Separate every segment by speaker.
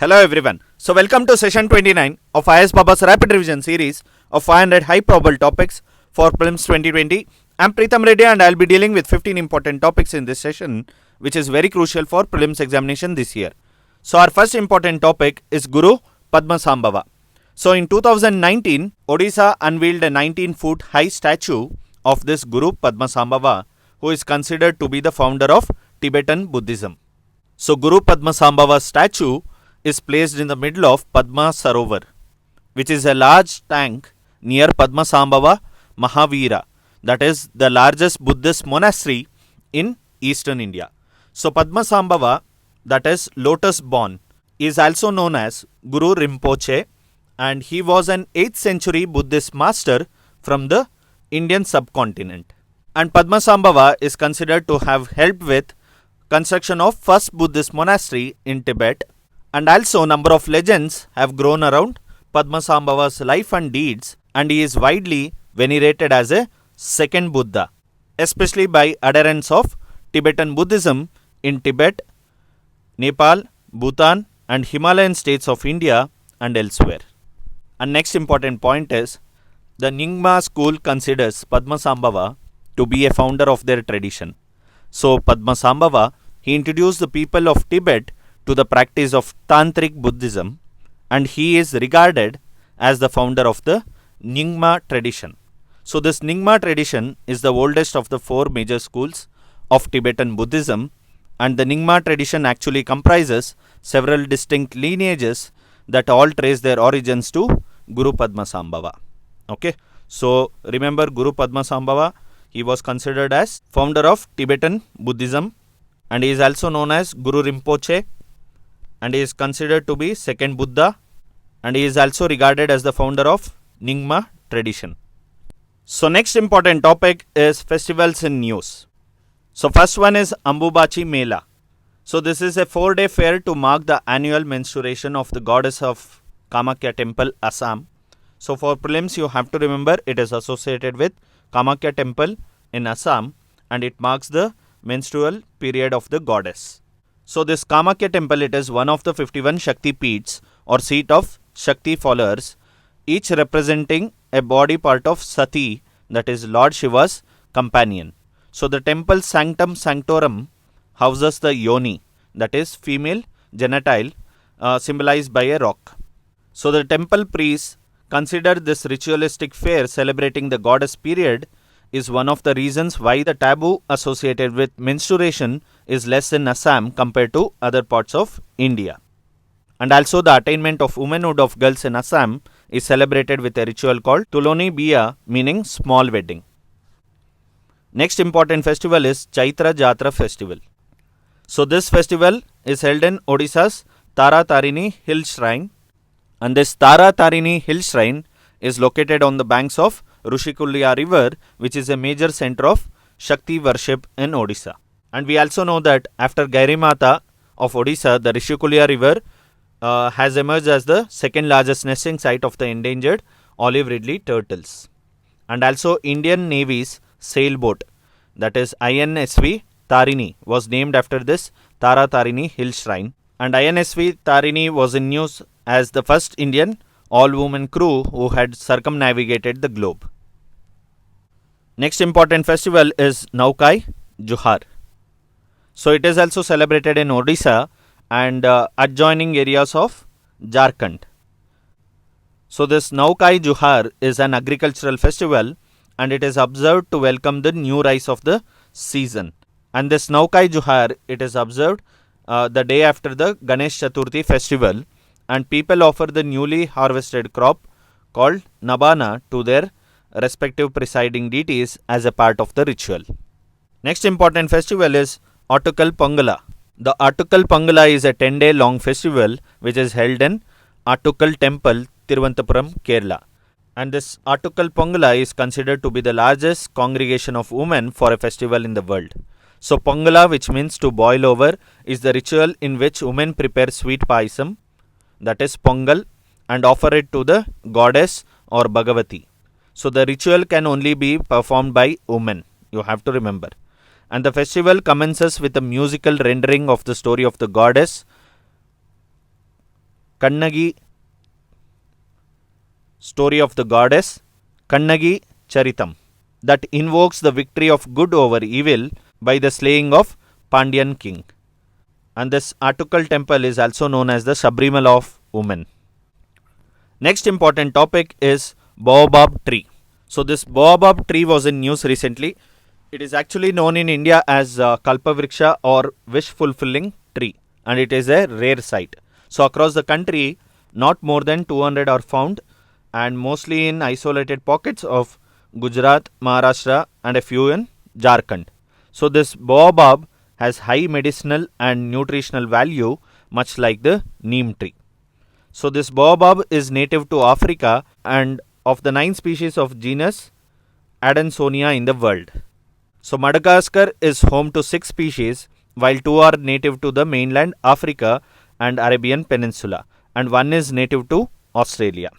Speaker 1: Hello everyone. So welcome to session 29 of IS Baba's rapid revision series of 500 high probable topics for prelims 2020. I'm Pritham Reddy and I'll be dealing with 15 important topics in this session which is very crucial for prelims examination this year. So our first important topic is Guru Padmasambhava. So in 2019, Odisha unveiled a 19-foot high statue of this Guru Padmasambhava, who is considered to be the founder of Tibetan Buddhism. So Guru Padmasambhava's statue is placed in the middle of Padma Sarovar, which is a large tank near Padmasambhava Mahavira, that is the largest Buddhist monastery in eastern India. So Padmasambhava, that is lotus born, is also known as Guru Rinpoche, and he was an 8th century Buddhist master from the Indian subcontinent. And Padmasambhava is considered to have helped with construction of first Buddhist monastery in Tibet, and also number of legends have grown around Padmasambhava's life and deeds, and he is widely venerated as a second Buddha, especially by adherents of Tibetan Buddhism in Tibet, Nepal, Bhutan and Himalayan states of India and elsewhere. And next important point is the Nyingma school considers Padmasambhava to be a founder of their tradition. So Padmasambhava, he introduced the people of Tibet to the practice of Tantric Buddhism, and he is regarded as the founder of the Nyingma tradition. So this Nyingma tradition is the oldest of the 4 major schools of Tibetan Buddhism, and the Nyingma tradition actually comprises several distinct lineages that all trace their origins to Guru Padmasambhava. Okay, so remember Guru Padmasambhava, he was considered as founder of Tibetan Buddhism, and he is also known as Guru Rinpoche, and he is considered to be second Buddha, and he is also regarded as the founder of Nyingma tradition. So next important topic is festivals in news. So first one is Ambubachi Mela. So this is a 4-day fair to mark the annual menstruation of the goddess of Kamakya temple, Assam. So for prelims you have to remember it is associated with Kamakya temple in Assam, and it marks the menstrual period of the goddess. So this Kamakya temple, it is one of the 51 Shakti Peeths or seat of Shakti followers, each representing a body part of Sati, that is Lord Shiva's companion. So the temple Sanctum Sanctorum houses the Yoni, that is female genital, symbolized by a rock. So the temple priests consider this ritualistic fair celebrating the goddess period is one of the reasons why the taboo associated with menstruation is less in Assam compared to other parts of India. And also the attainment of womanhood of girls in Assam is celebrated with a ritual called Tuloni Biya, meaning small wedding. Next important festival is Chaitra Jatra festival. So this festival is held in Odisha's Tara Tarini Hill Shrine, and this Tara Tarini Hill Shrine is located on the banks of Rushikulya river, which is a major center of Shakti worship in Odisha. And we also know that after Gairimata of Odisha, the Rushikulya river has emerged as the second largest nesting site of the endangered olive ridley turtles. And also Indian Navy's sailboat, that is INSV Tarini, was named after this Tara Tarini Hill Shrine. And INSV Tarini was in use as the first Indian all-woman crew who had circumnavigated the globe. Next important festival is Naukai Juhar. So it is also celebrated in Odisha and adjoining areas of Jharkhand. So this Naukai Juhar is an agricultural festival, and it is observed to welcome the new rise of the season. And this Naukai Juhar, it is observed the day after the Ganesh Chaturthi festival, and people offer the newly harvested crop called Nabana to their respective presiding deities as a part of the ritual. Next important festival is Attukal Pongala. The Attukal Pongala is a 10-day long festival which is held in Attukal Temple, Thiruvananthapuram, Kerala. And this Attukal Pongala is considered to be the largest congregation of women for a festival in the world. So Pongala, which means to boil over, is the ritual in which women prepare sweet paisam, that is Pongal, and offer it to the goddess or Bhagavati. So the ritual can only be performed by women, you have to remember. And the festival commences with a musical rendering of the story of the goddess Kannagi, story of the goddess Kannagi Charitam, that invokes the victory of good over evil by the slaying of Pandyan king. And this Attukal temple is also known as the Sabrimala of women. Next important topic is baobab tree. So this baobab tree was in news recently. It is actually known in India as Kalpavriksha or wish fulfilling tree, and it is a rare sight. So across the country, not more than 200 are found, and mostly in isolated pockets of Gujarat, Maharashtra, and a few in Jharkhand. So this baobab has high medicinal and nutritional value, much like the neem tree. So this baobab is native to Africa and of the 9 species of genus Adansonia in the world. So Madagascar is home to 6 species, while 2 are native to the mainland Africa and Arabian Peninsula, and 1 is native to Australia.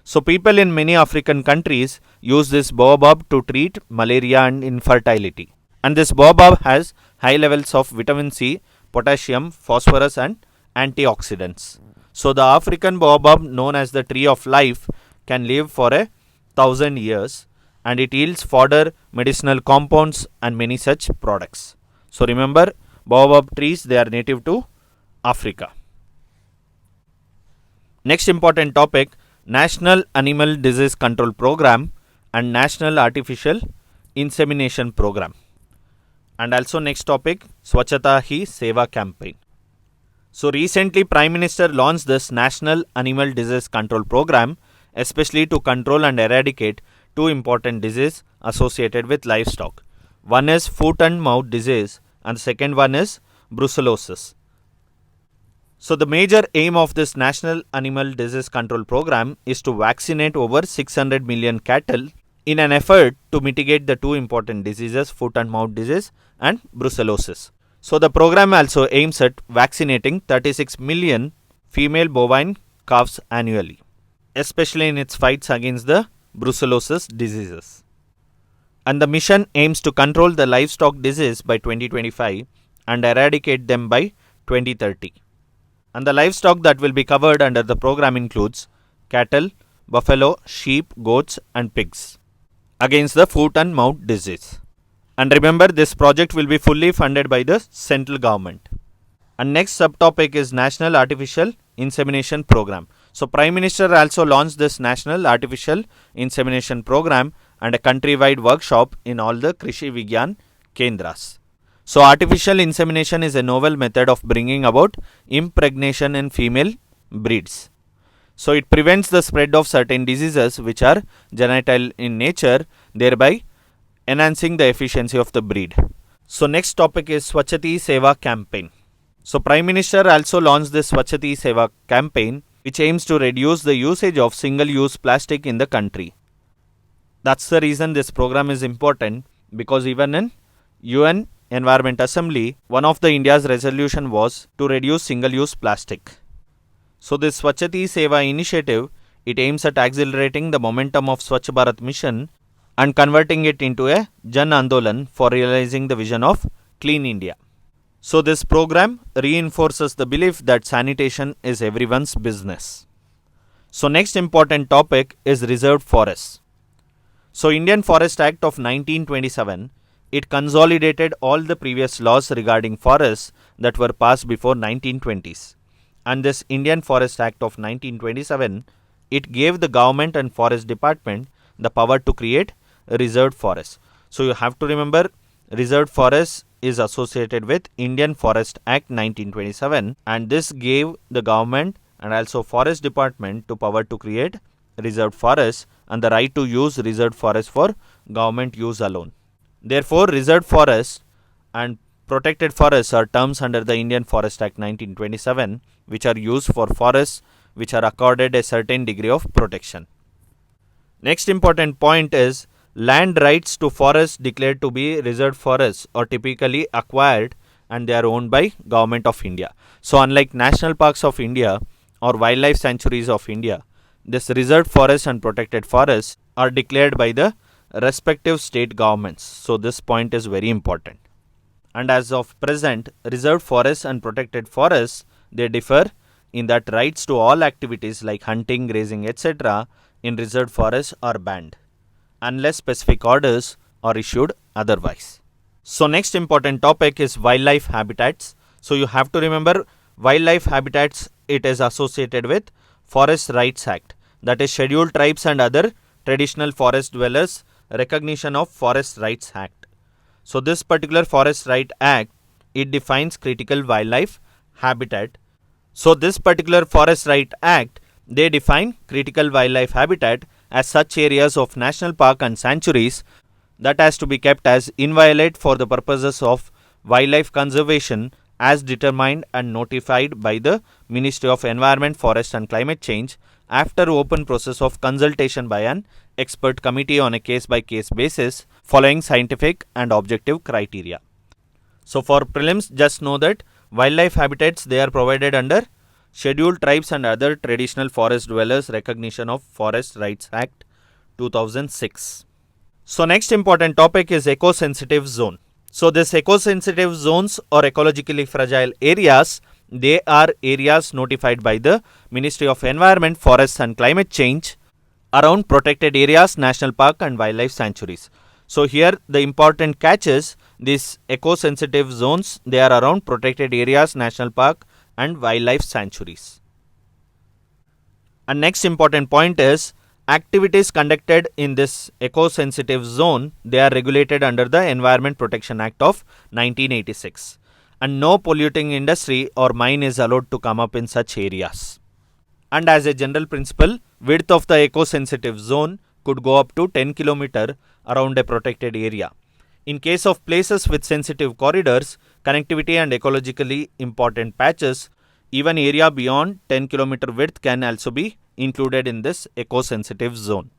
Speaker 1: So people in many African countries use this baobab to treat malaria and infertility. And this baobab has high levels of vitamin C, potassium, phosphorus and antioxidants. So the African baobab, known as the tree of life, can live for 1,000 years, and it yields fodder, medicinal compounds and many such products. So remember, baobab trees, they are native to Africa. Next important topic, National Animal Disease Control Program and National Artificial Insemination Program. And also next topic, Swachhata Hi Seva campaign. So recently Prime Minister launched this National Animal Disease Control Program, especially to control and eradicate 2 important diseases associated with livestock. One is foot and mouth disease and the second one is brucellosis. So the major aim of this National Animal Disease Control Program is to vaccinate over 600 million cattle in an effort to mitigate the 2 important diseases, foot and mouth disease and brucellosis. So the program also aims at vaccinating 36 million female bovine calves annually, especially in its fights against the brucellosis diseases. And the mission aims to control the livestock disease by 2025 and eradicate them by 2030. And the livestock that will be covered under the program includes cattle, buffalo, sheep, goats and pigs against the foot and mouth disease. And remember, this project will be fully funded by the central government. And next subtopic is National Artificial Insemination Program. So Prime Minister also launched this National Artificial Insemination Program and a countrywide workshop in all the Krishi Vigyan Kendras. So artificial insemination is a novel method of bringing about impregnation in female breeds. So it prevents the spread of certain diseases which are genital in nature, thereby enhancing the efficiency of the breed. So next topic is Swachhati Seva campaign. So Prime Minister also launched this Swachhati Seva campaign, which aims to reduce the usage of single-use plastic in the country. That's the reason this program is important, because even in UN Environment Assembly, one of the India's resolution was to reduce single-use plastic. So this Swachhati Seva initiative, it aims at accelerating the momentum of Swachh Bharat mission and converting it into a Jan Andolan for realizing the vision of Clean India. So this program reinforces the belief that sanitation is everyone's business. So next important topic is reserved forests. So Indian Forest Act of 1927, it consolidated all the previous laws regarding forests that were passed before 1920s. And this Indian Forest Act of 1927, it gave the government and forest department the power to create reserved forests. So you have to remember, reserved forests is associated with Indian Forest Act 1927, and this gave the government and also forest department to power to create reserved forests and the right to use reserved forests for government use alone. Therefore, reserved forests and protected forests are terms under the Indian Forest Act 1927, which are used for forests which are accorded a certain degree of protection. Next important point is land rights to forests declared to be reserved forests are typically acquired and they are owned by Government of India. So unlike National Parks of India or Wildlife Sanctuaries of India, this reserved forests and protected forests are declared by the respective state governments. So this point is very important. And as of present, reserved forests and protected forests, they differ in that rights to all activities like hunting, grazing, etc. in reserved forests are banned unless specific orders are issued otherwise. So next important topic is wildlife habitats. So you have to remember wildlife habitats, it is associated with Forest Rights Act, that is Scheduled Tribes and Other Traditional Forest Dwellers Recognition of Forest Rights Act. So this particular Forest Right Act, it defines critical wildlife habitat. So this particular Forest Right Act, they define critical wildlife habitat as such areas of national park and sanctuaries that has to be kept as inviolate for the purposes of wildlife conservation as determined and notified by the Ministry of Environment, Forest and Climate Change after open process of consultation by an expert committee on a case-by-case basis following scientific and objective criteria. So for prelims, just know that wildlife habitats, they are provided under Scheduled Tribes and Other Traditional Forest Dwellers Recognition of Forest Rights Act 2006. So next important topic is eco-sensitive zone. So this eco-sensitive zones or ecologically fragile areas, they are areas notified by the Ministry of Environment, Forests and Climate Change around protected areas, national park and wildlife sanctuaries. So here the important catch is these eco-sensitive zones, they are around protected areas, national park and wildlife sanctuaries. And next important point is activities conducted in this eco-sensitive zone, they are regulated under the Environment Protection Act of 1986 and no polluting industry or mine is allowed to come up in such areas. And as a general principle, width of the eco-sensitive zone could go up to 10 km around a protected area. In case of places with sensitive corridors, connectivity and ecologically important patches, even area beyond 10 km width can also be included in this eco-sensitive zone.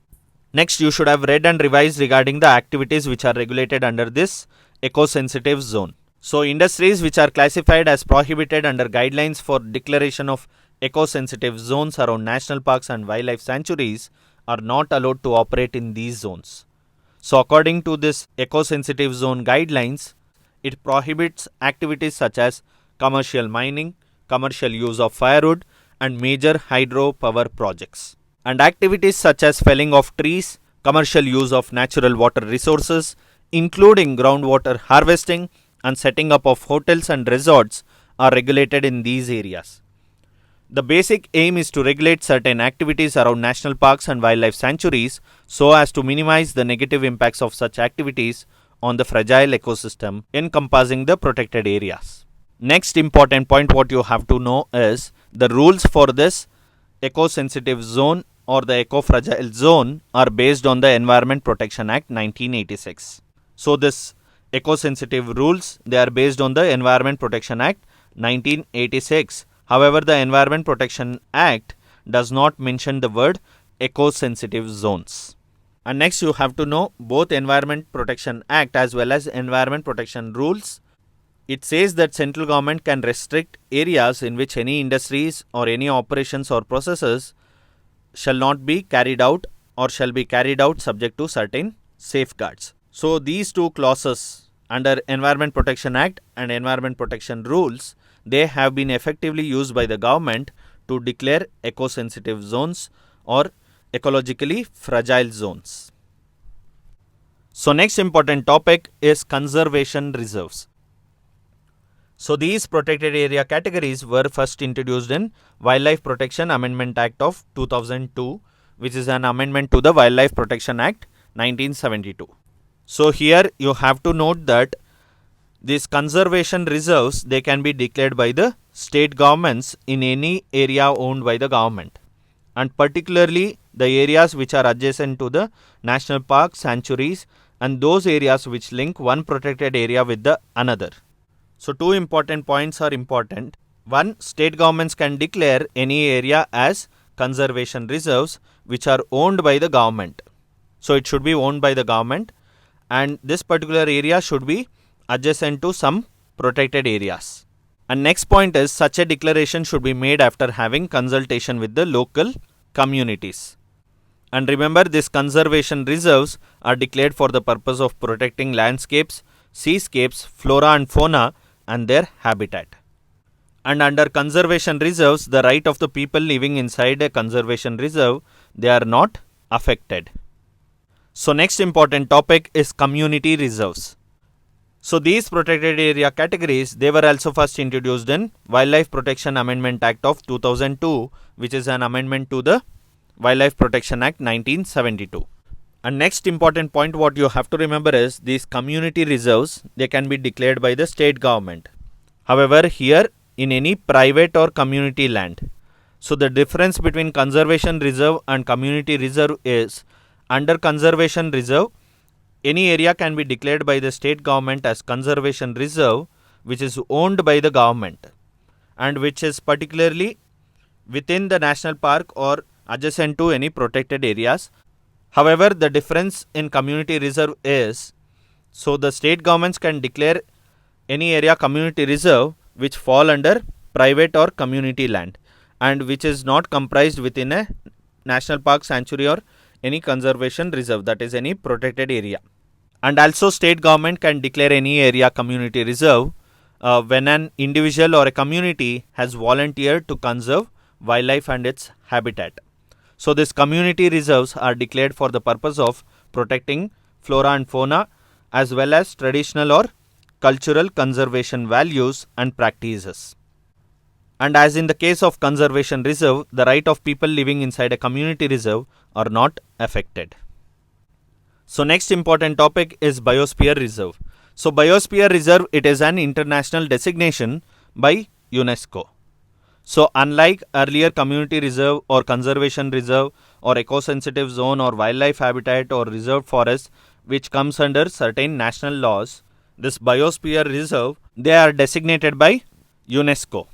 Speaker 1: Next, you should have read and revised regarding the activities which are regulated under this eco-sensitive zone. So, industries which are classified as prohibited under guidelines for declaration of eco-sensitive zones around national parks and wildlife sanctuaries are not allowed to operate in these zones. So, according to this eco-sensitive zone guidelines, it prohibits activities such as commercial mining, commercial use of firewood, and major hydropower projects. And activities such as felling of trees, commercial use of natural water resources, including groundwater harvesting and setting up of hotels and resorts are regulated in these areas. The basic aim is to regulate certain activities around national parks and wildlife sanctuaries so as to minimize the negative impacts of such activities on the fragile ecosystem encompassing the protected areas. Next important point what you have to know is the rules for this eco-sensitive zone or the eco-fragile zone are based on the Environment Protection Act 1986. So this eco-sensitive rules, they are based on the Environment Protection Act 1986. However, the Environment Protection Act does not mention the word eco-sensitive zones. And next you have to know both Environment Protection Act as well as Environment Protection Rules. It says that central government can restrict areas in which any industries or any operations or processes shall not be carried out or shall be carried out subject to certain safeguards. So these two clauses under Environment Protection Act and Environment Protection Rules, they have been effectively used by the government to declare eco-sensitive zones or ecologically fragile zones. So next important topic is conservation reserves. So these protected area categories were first introduced in Wildlife Protection Amendment Act of 2002, which is an amendment to the Wildlife Protection Act 1972. So here you have to note that these conservation reserves, they can be declared by the state governments in any area owned by the government, and particularly the areas which are adjacent to the national parks, sanctuaries, and those areas which link one protected area with the another. So two important points are important. One, state governments can declare any area as conservation reserves which are owned by the government. So it should be owned by the government, and this particular area should be adjacent to some protected areas. And next point is such a declaration should be made after having consultation with the local communities. And remember, these conservation reserves are declared for the purpose of protecting landscapes, seascapes, flora and fauna and their habitat. And under conservation reserves, the right of the people living inside a conservation reserve, they are not affected. So next important topic is community reserves. So these protected area categories, they were also first introduced in Wildlife Protection Amendment Act of 2002, which is an amendment to the Wildlife Protection Act 1972. And next important point what you have to remember is these community reserves, they can be declared by the state government. However, here in any private or community land. So the difference between conservation reserve and community reserve is under conservation reserve, any area can be declared by the state government as conservation reserve which is owned by the government and which is particularly within the national park or adjacent to any protected areas. However, the difference in community reserve is, so the state governments can declare any area community reserve which fall under private or community land and which is not comprised within a national park, sanctuary or any conservation reserve, that is any protected area. And also state government can declare any area community reserve when an individual or a community has volunteered to conserve wildlife and its habitat. So these community reserves are declared for the purpose of protecting flora and fauna as well as traditional or cultural conservation values and practices. And as in the case of conservation reserve, the right of people living inside a community reserve are not affected. So next important topic is Biosphere Reserve. So Biosphere Reserve, it is an international designation by UNESCO. So unlike earlier community reserve or conservation reserve or eco-sensitive zone or wildlife habitat or reserved forest which comes under certain national laws, this Biosphere Reserve, they are designated by UNESCO.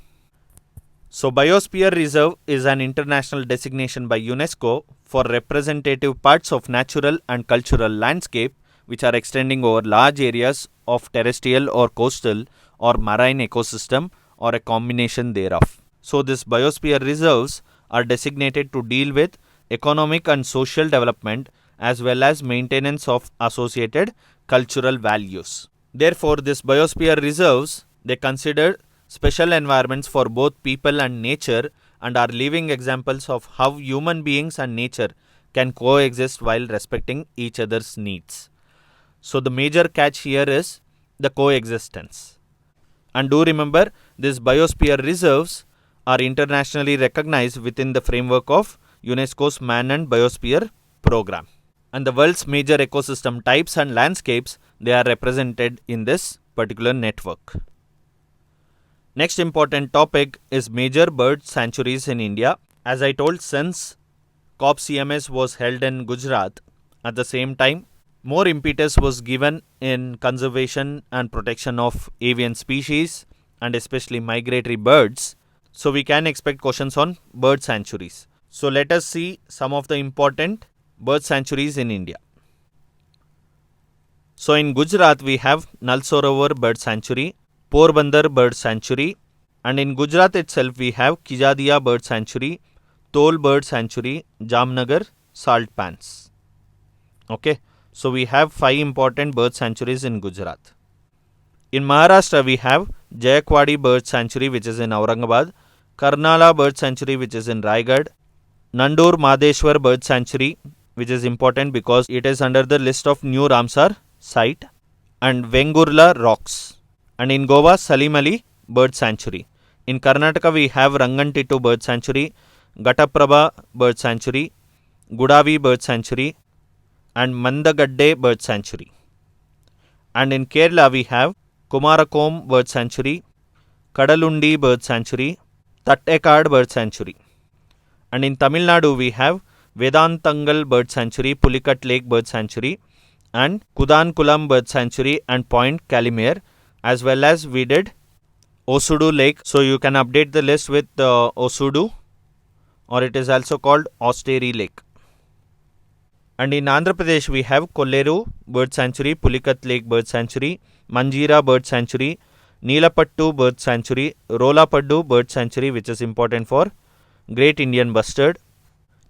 Speaker 1: So Biosphere Reserve is an international designation by UNESCO for representative parts of natural and cultural landscape which are extending over large areas of terrestrial or coastal or marine ecosystem or a combination thereof. So these Biosphere Reserves are designated to deal with economic and social development as well as maintenance of associated cultural values. Therefore, these Biosphere Reserves, they consider special environments for both people and nature and are living examples of how human beings and nature can coexist while respecting each other's needs. So the major catch here is the coexistence. And do remember, these Biosphere Reserves are internationally recognized within the framework of UNESCO's Man and Biosphere program. And the world's major ecosystem types and landscapes, they are represented in this particular network. Next important topic is major bird sanctuaries in India. As I told, since COP CMS was held in Gujarat, at the same time, more impetus was given in conservation and protection of avian species and especially migratory birds. So we can expect questions on bird sanctuaries. So let us see some of the important bird sanctuaries in India. So in Gujarat we have Nal Sarovar Bird Sanctuary, Porbandar Bird Sanctuary, and in Gujarat itself we have Kijadia Bird Sanctuary, Tol Bird Sanctuary, Jamnagar Salt Pans. Okay, so we have 5 important bird sanctuaries in Gujarat. In Maharashtra we have Jayakwadi Bird Sanctuary which is in Aurangabad, Karnala Bird Sanctuary which is in Raigad, Nandur Madeshwar Bird Sanctuary which is important because it is under the list of new Ramsar site, and Vengurla Rocks. And in Goa, Salim Ali Bird Sanctuary. In Karnataka we have Rangantittu Bird Sanctuary, Ghataprabha Bird Sanctuary, Gudavi Bird Sanctuary and Mandagadde Bird Sanctuary. And in Kerala we have Kumarakom Bird Sanctuary, Kadalundi Bird Sanctuary, Tattekad Bird Sanctuary. And in Tamil Nadu we have Vedantangal Bird Sanctuary, Pulikat Lake Bird Sanctuary and Kudankulam Bird Sanctuary and Point Calimere, as well as we did Osudu Lake. So you can update the list with Osudu, or it is also called Osteri Lake. And in Andhra Pradesh we have Kolleru Bird Sanctuary, Pulikat Lake Bird Sanctuary, Manjira Bird Sanctuary, Neelapattu Bird Sanctuary, Rolapaddu Bird Sanctuary which is important for Great Indian Bustard,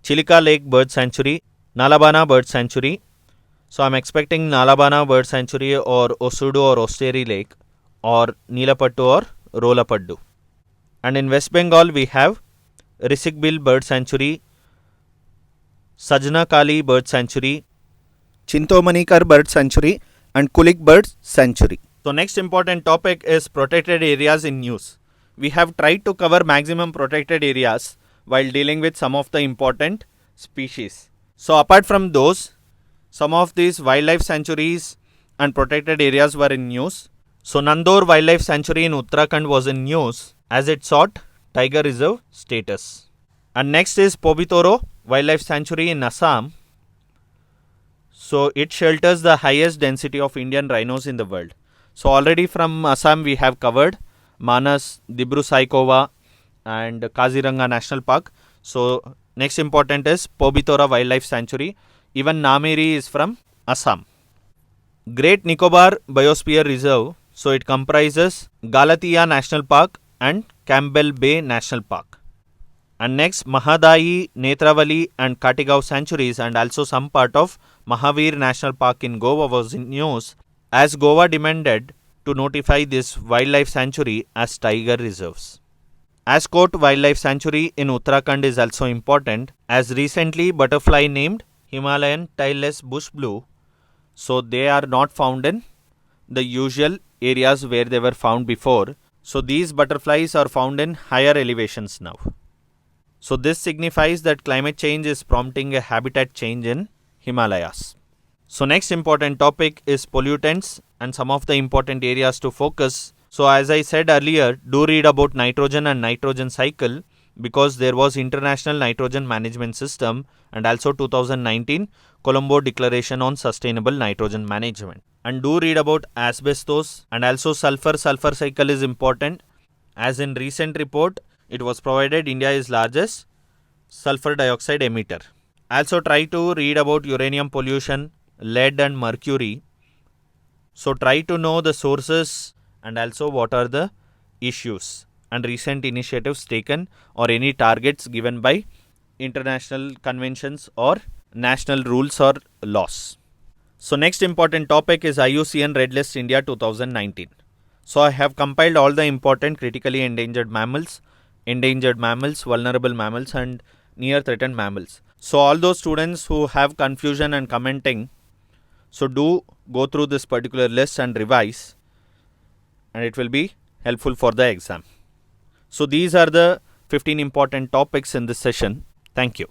Speaker 1: Chilika Lake Bird Sanctuary, Nalabana Bird Sanctuary. So I am expecting Nalabana Bird Sanctuary or Osudu or Osteri Lake or Neelapattu or Rolapaddu. And in West Bengal we have Risikbil Bird Sanctuary, Sajna Kali Bird Sanctuary, Chintomanikar Bird Sanctuary and Kulik Bird Sanctuary. So next important topic is protected areas in news. We have tried to cover maximum protected areas while dealing with some of the important species. So apart from those, some of these wildlife sanctuaries and protected areas were in news. So Nandor Wildlife Sanctuary in Uttarakhand was in news as it sought tiger reserve status. And next is Pobitoro Wildlife Sanctuary in Assam. So it shelters the highest density of Indian rhinos in the world. So already from Assam we have covered Manas, Dibru Saikova and Kaziranga National Park. So next important is Pobitora Wildlife Sanctuary. Even Nameri is from Assam. Great Nicobar Biosphere Reserve. So it comprises Galathea National Park and Campbell Bay National Park. And next Mahadai, Netravali and Katigao sanctuaries and also some part of Mahavir National Park in Goa was in news as Goa demanded to notify this wildlife sanctuary as tiger reserves. Ascot Wildlife Sanctuary in Uttarakhand is also important as recently butterfly named Himalayan tailless bush blue. So they are not found in the usual areas where they were found before. So these butterflies are found in higher elevations now. So this signifies that climate change is prompting a habitat change in Himalayas. So next important topic is pollutants and some of the important areas to focus. So as I said earlier, do read about nitrogen and nitrogen cycle because there was International Nitrogen Management System and also 2019 Colombo Declaration on Sustainable Nitrogen Management. And do read about asbestos and also sulfur cycle is important as in recent report it was provided India is largest sulfur dioxide emitter. Also try to read about uranium pollution, lead and mercury. So try to know the sources and also what are the issues and recent initiatives taken or any targets given by international conventions or national rules or laws. So next important topic is IUCN Red List India 2019. So I have compiled all the important critically endangered mammals, vulnerable mammals and near threatened mammals. So all those students who have confusion and commenting, so do go through this particular list and revise and it will be helpful for the exam. So these are the 15 important topics in this session. Thank you.